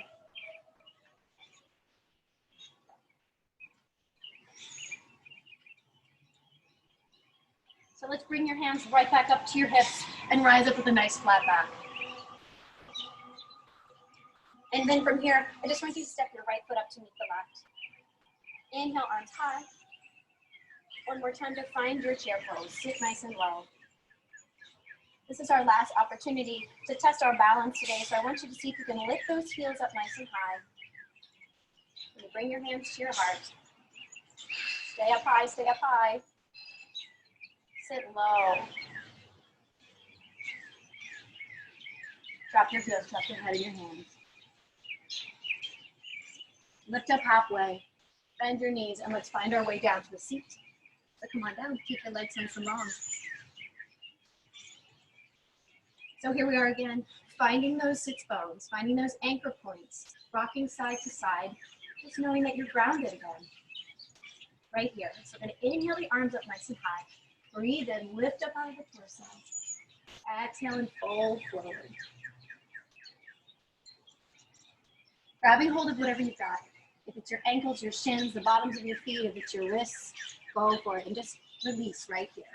So let's bring your hands right back up to your hips and rise up with a nice flat back. And then from here, I just want you to step your right foot up to meet the left. Inhale, arms high. One more time to find your chair pose. Sit nice and low. This is our last opportunity to test our balance today, so I want you to see if you can lift those heels up nice and high. And bring your hands to your heart. Stay up high, stay up high. Sit low. Drop your heels, drop your head in your hands. Lift up halfway, bend your knees, and let's find our way down to a seat. So come on down, keep your legs nice and long. So here we are again, finding those sits bones, finding those anchor points, rocking side to side, just knowing that you're grounded again. Right here. So we're going to inhale the arms up nice and high. Breathe in, lift up out of the torso. Exhale and fold forward. Grabbing hold of whatever you've got. If it's your ankles, your shins, the bottoms of your feet, if it's your wrists, go for it and just release right here.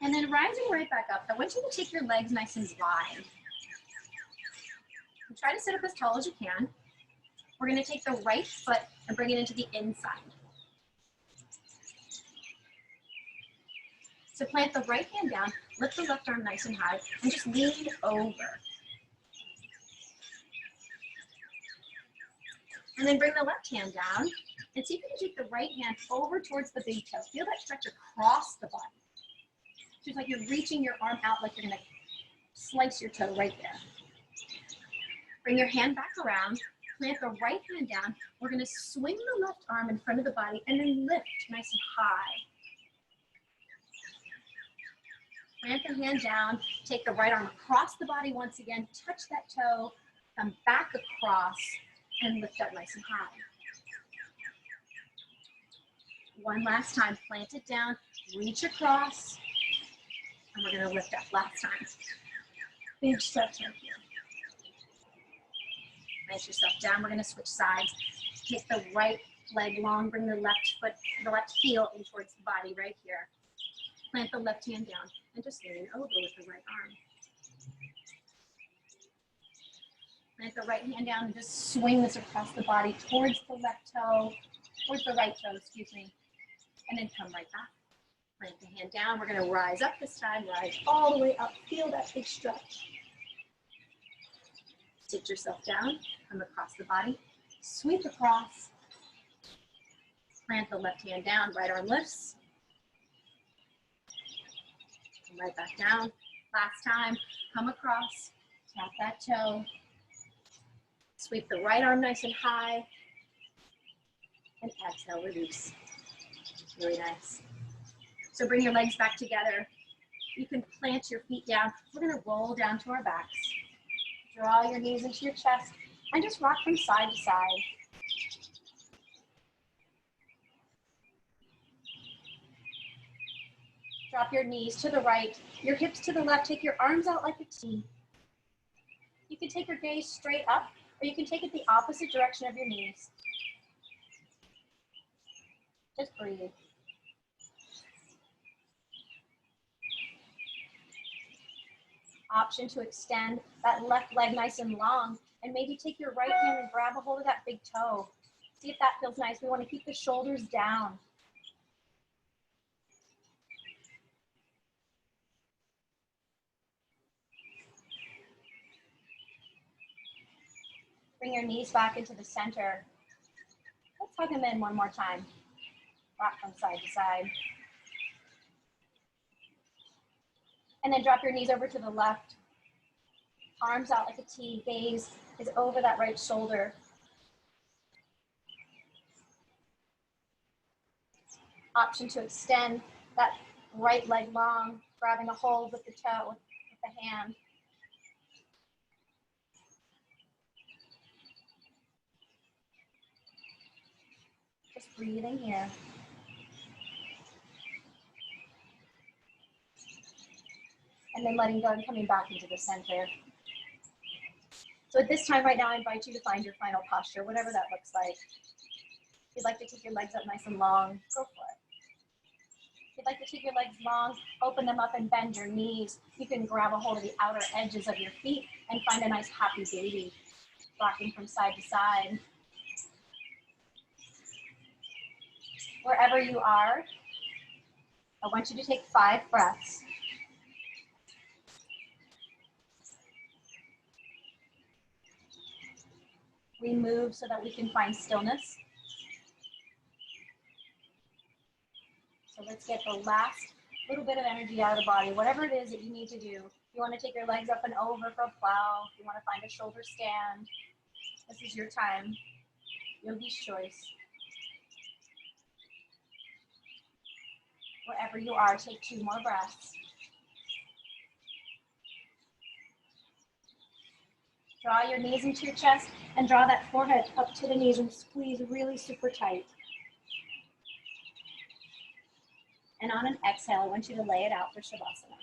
And then rising right back up, I want you to take your legs nice and wide. And try to sit up as tall as you can. We're going to take the right foot and bring it into the inside. So plant the right hand down, lift the left arm nice and high, and just lean over. And then bring the left hand down, and see if you can take the right hand over towards the big toe. Feel that stretch across the body. So it's like you're reaching your arm out like you're going to slice your toe right there. Bring your hand back around, plant the right hand down. We're going to swing the left arm in front of the body and then lift nice and high. Plant the hand down, take the right arm across the body once again, touch that toe, come back across, and lift up nice and high. One last time, plant it down, reach across, and we're going to lift up last time. Big stretch right here. Plant yourself down. We're going to switch sides. Take the right leg long, bring the left foot, the left heel in towards the body right here. Plant the left hand down and just lean over with the right arm. Plant the right hand down and just swing this across the body towards the left toe, towards the right toe, excuse me, and then come right back. Plant the hand down. We're going to rise up this time, rise all the way up. Feel that big stretch. Sit yourself down, come across the body, sweep across. Plant the left hand down, right arm lifts. Come right back down. Last time, come across, tap that toe. Sweep the right arm nice and high. And exhale, release. Really nice. So bring your legs back together. You can plant your feet down. We're going to roll down to our backs. Draw your knees into your chest and just rock from side to side. Drop your knees to the right, your hips to the left. Take your arms out like a T. You can take your gaze straight up, or you can take it the opposite direction of your knees. Just breathe. Option to extend that left leg nice and long. And maybe take your right hand and grab a hold of that big toe. See if that feels nice. We want to keep the shoulders down. Bring your knees back into the center. Let's hug them in one more time. Rock from side to side. And then drop your knees over to the left. Arms out like a T. Gaze is over that right shoulder. Option to extend that right leg long, grabbing a hold with the toe, with the hand. Just breathing here. And then letting go and coming back into the center. So at this time right now, I invite you to find your final posture, whatever that looks like. If you'd like to take your legs up nice and long, go for it. If you'd like to take your legs long, open them up and bend your knees. You can grab a hold of the outer edges of your feet and find a nice happy baby, rocking from side to side. Wherever you are, I want you to take 5 breaths. We move so that we can find stillness. So let's get the last little bit of energy out of the body, whatever it is that you need to do. If you want to take your legs up and over for a plow, if you want to find a shoulder stand, this is your time. Yogi's choice. Wherever you are, take 2 more breaths. Draw your knees into your chest and draw that forehead up to the knees and squeeze really super tight. And on an exhale, I want you to lay it out for Shavasana.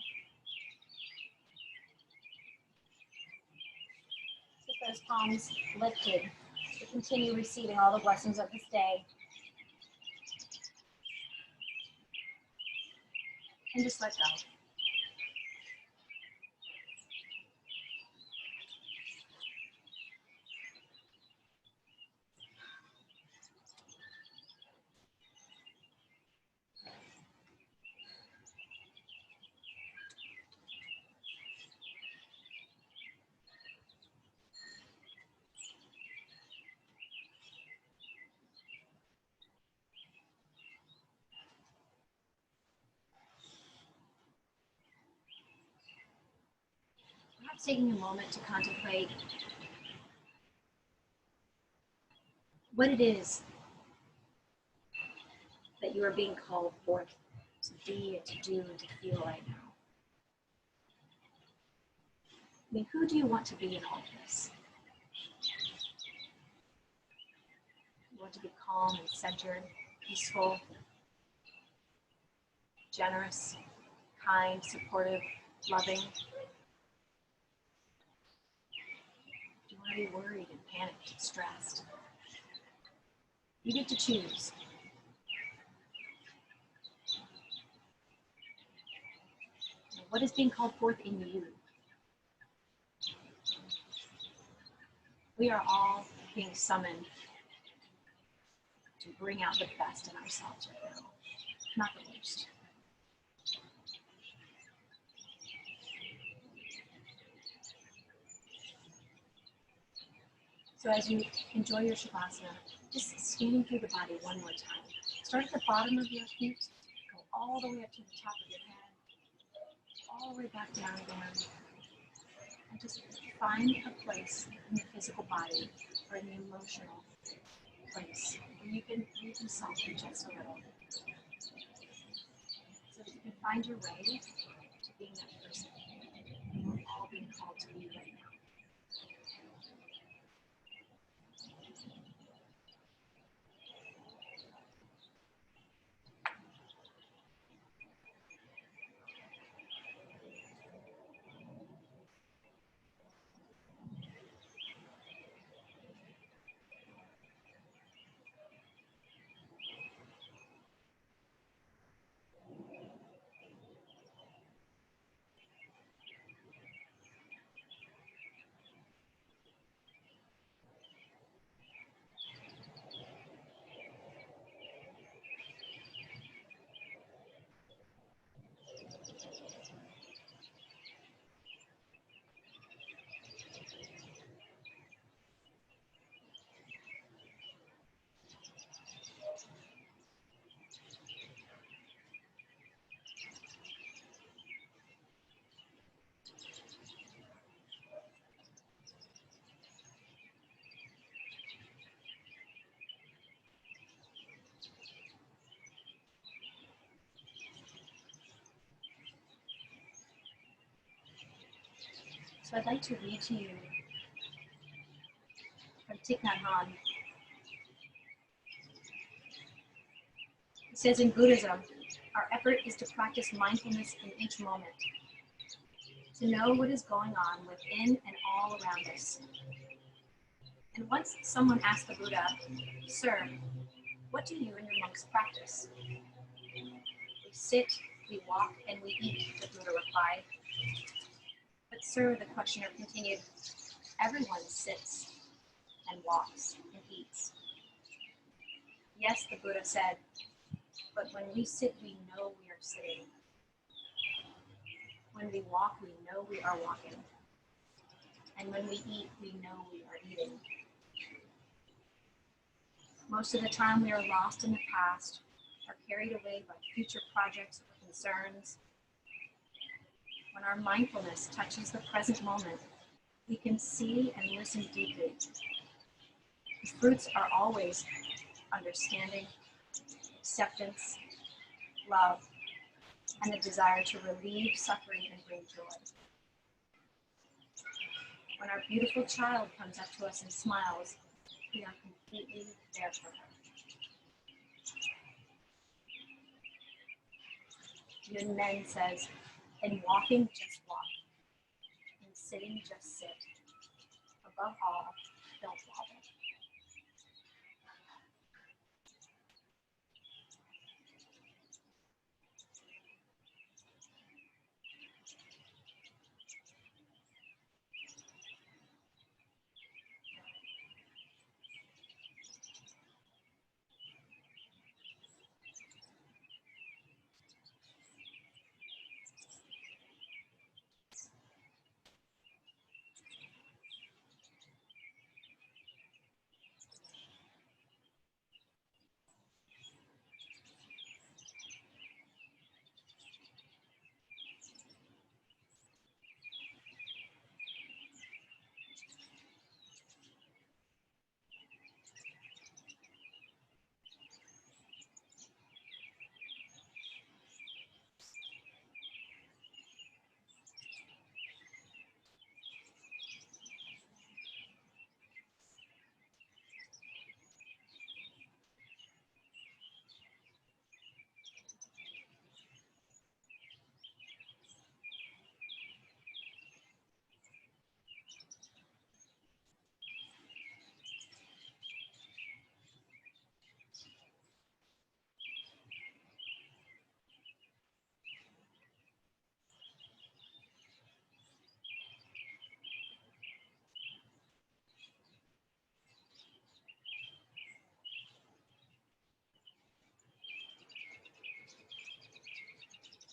Keep those palms lifted to continue receiving all the blessings of this day. And just let go. Perhaps taking a moment to contemplate what it is that you are being called forth to be and to do and to feel right now. I mean, who do you want to be in all this? You want to be calm and centered, peaceful, generous, kind, supportive, loving. Do you want to be worried and panicked and stressed? You get to choose. What is being called forth in you? We are all being summoned to bring out the best in ourselves right now, not the worst. So as you enjoy your Shavasana, just scanning through the body one more time. Start at the bottom of your feet, go all the way up to the top of your head, all the way back down again. And just find a place in the physical body or in the emotional place where you can soften just a little. So that you can find your way to being that person we're all being called to be right now. So I'd like to read to you from Thich Nhat Hanh. It says in Buddhism, our effort is to practice mindfulness in each moment, to know what is going on within and all around us. And once someone asked the Buddha, "Sir, what do you and your monks practice?" "We sit, we walk, and we eat," the Buddha replied. "But sir," the questioner continued, "everyone sits and walks and eats." "Yes," the Buddha said, "but when we sit, we know we are sitting. When we walk, we know we are walking. And when we eat, we know we are eating. Most of the time, we are lost in the past or carried away by future projects or concerns. When our mindfulness touches the present moment, we can see and listen deeply. The fruits are always understanding, acceptance, love, and the desire to relieve suffering and bring joy. When our beautiful child comes up to us and smiles, we are completely there for her. Yun Men says, "In walking, just walk. In sitting, just sit. Above all, don't wobble."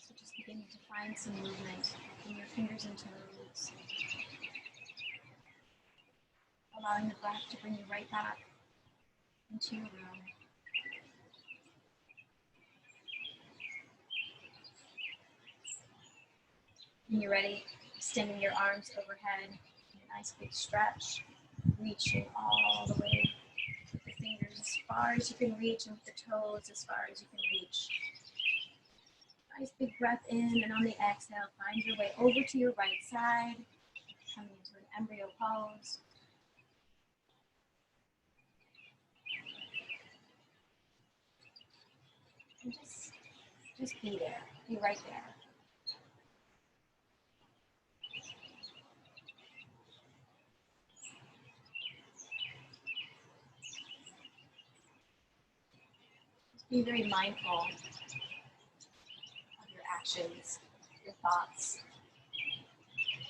So just beginning to find some movement in your fingers and toes. Allowing the breath to bring you right back into your room. When you're ready, extending your arms overhead in a nice big stretch, reaching all the way with the fingers as far as you can reach and with the toes as far as you can reach. Nice big breath in, and on the exhale, find your way over to your right side, coming into an embryo pose. And just be there, be right there. Be very mindful of your actions, your thoughts,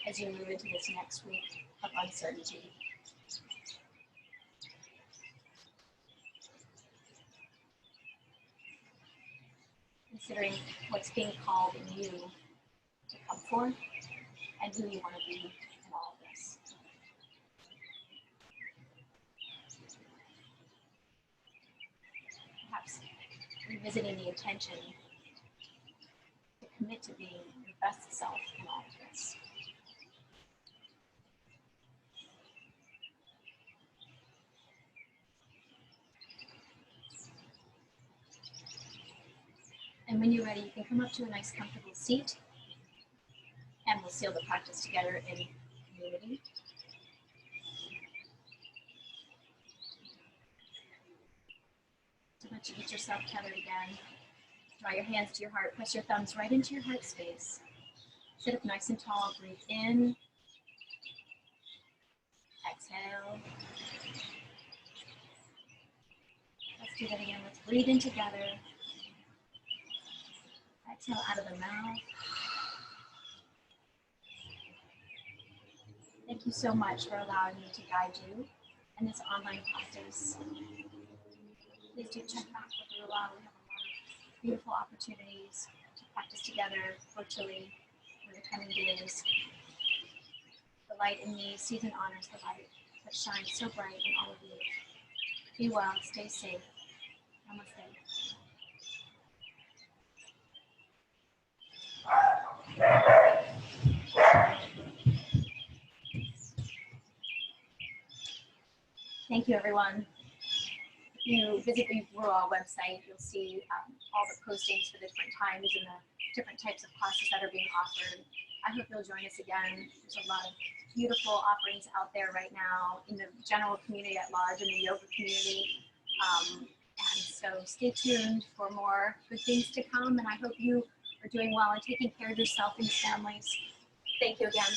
as you move into this next week of uncertainty. Considering what's being called in you to come forth and who you want to be in all of this. Perhaps revisiting the intention to commit to being your best self in all of this. And when you're ready, you can come up to a nice comfortable seat, and we'll seal the practice together in community. So once you get yourself tethered again, draw your hands to your heart, press your thumbs right into your heart space. Sit up nice and tall, breathe in, exhale. Let's do that again, let's breathe in together. Exhale out of the mouth. Thank you so much for allowing me to guide you in this online practice. Please do check back with Rula. We have a lot of beautiful opportunities to practice together virtually in the coming days. The light in me sees and honors the light that shines so bright in all of you. Be well, stay safe. Namaste. Thank you, everyone. If you visit the Rula website, you'll see all the postings for the different times and the different types of classes that are being offered. I hope you'll join us again. There's a lot of beautiful offerings out there right now in the general community at large, in the yoga community. And so stay tuned for more good things to come. And I hope you are doing well and taking care of yourself and your families. Thank you again.